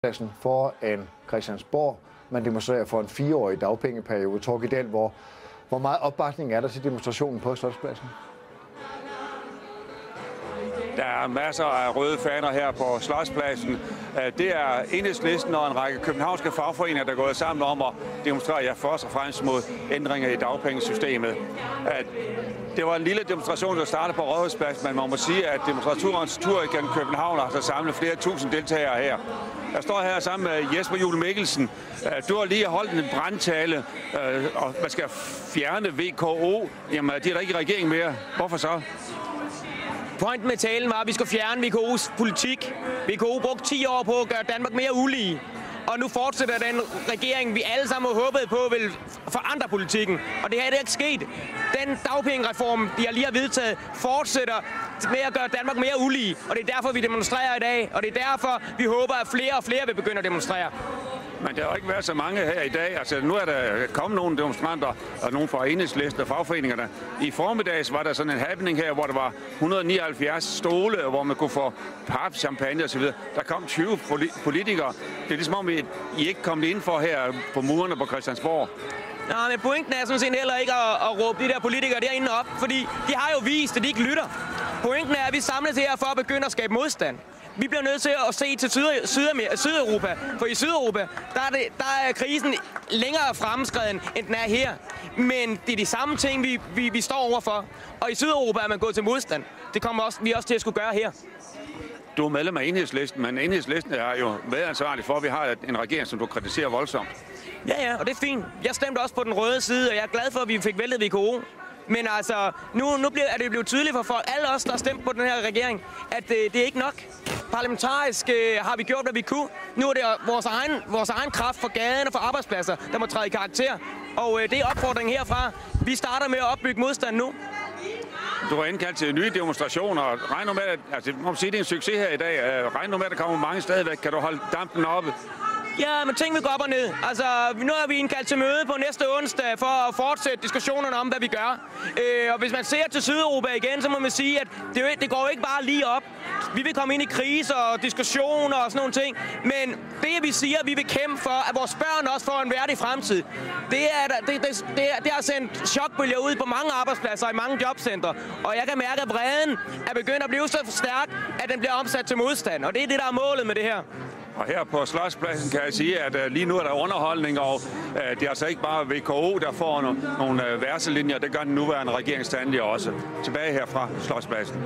pladsen foran Christiansborg. Man demonstrerer for en 4-årig dagpengeperiode. Torgild Dahl, hvor meget opbakning er der til demonstrationen på Slotspladsen? Der er masser af røde faner her på Slotspladsen. Det er Enhedslisten og en række københavnske fagforeninger, der er gået sammen om at demonstrere først og fremmest mod ændringer i dagpengesystemet. Det var en lille demonstration, der startede på Rådhuspladsen, men man må sige, at demonstrationens tur igennem København har samlet flere tusind deltagere her. Jeg står her sammen med Jesper Juhl Mikkelsen. Du har lige holdt en brandtale, og man skal fjerne VKO. Jamen, de er der ikke i regeringen mere. Hvorfor så? Pointen med talen var, at vi skulle fjerne VKO's politik. VKO brugte 10 år på at gøre Danmark mere ulige. Og nu fortsætter den regering, vi alle sammen håbede på, vil forandre politikken. Og det her er det ikke sket. Den dagpengereform, de lige har vedtaget, fortsætter med at gøre Danmark mere ulige. Og det er derfor, vi demonstrerer i dag. Og det er derfor, vi håber, at flere og flere vil begynde at demonstrere. Men der har ikke været så mange her i dag. Altså, nu er der kommet nogle demonstranter, og nogle fra Enhedslisten og fagforeningerne. I formiddags var der sådan en happening her, hvor der var 179 stole, hvor man kunne få pap, champagne osv. Der kom 20 politikere. Det er ligesom om, I ikke kom ind for her på murene på Christiansborg. Nej, men pointen er sådan set heller ikke at råbe de der politikere derinde op, fordi de har jo vist, at de ikke lytter. Pointen er, at vi samles her for at begynde at skabe modstand. Vi bliver nødt til at se til Sydeuropa, for i Sydeuropa, der er krisen længere fremskreden, end den er her. Men det er de samme ting, vi står overfor. Og i Sydeuropa er man gået til modstand. Det kommer vi også til at skulle gøre her. Du er medlem af Enhedslisten, men Enhedslisten er jo medansvarlig for, at vi har en regering, som du kritiserer voldsomt. Ja, og det er fint. Jeg stemte også på den røde side, og jeg er glad for, at vi fik væltet VKO. Men altså, nu er det blevet tydeligt for folk, alle os, der har stemt på den her regering, at det er ikke nok. Parlamentarisk har vi gjort, hvad vi kunne. Nu er det vores egen kraft for gaden og for arbejdspladser, der må træde i karakter. Og det er opfordringen herfra. Vi starter med at opbygge modstand nu. Du har indkaldt til nye demonstrationer. Regner med, at det er en succes her i dag. Regner med, at der kommer mange stadigvæk. Kan du holde dampen oppe? Ja, men ting vil gå op og ned. Altså, nu har vi indkaldt til møde på næste onsdag for at fortsætte diskussionerne om, hvad vi gør. Og hvis man ser til Sydeuropa igen, så må man sige, at det går ikke bare lige op. Vi vil komme ind i kriser og diskussioner og sådan nogle ting. Men det, vi siger, vi vil kæmpe for, at vores børn også får en værdig fremtid, det har sendt chokbølger ud på mange arbejdspladser og i mange jobcentre. Og jeg kan mærke, at vreden er begyndt at blive så stærk, at den bliver omsat til modstand. Og det er det, der er målet med det her. Og her på Slotspladsen kan jeg sige, at lige nu er der underholdning, og det er altså ikke bare VKO, der får nogle værselinjer. Det gør den nuværende regering standlig også. Tilbage her fra Slotspladsen.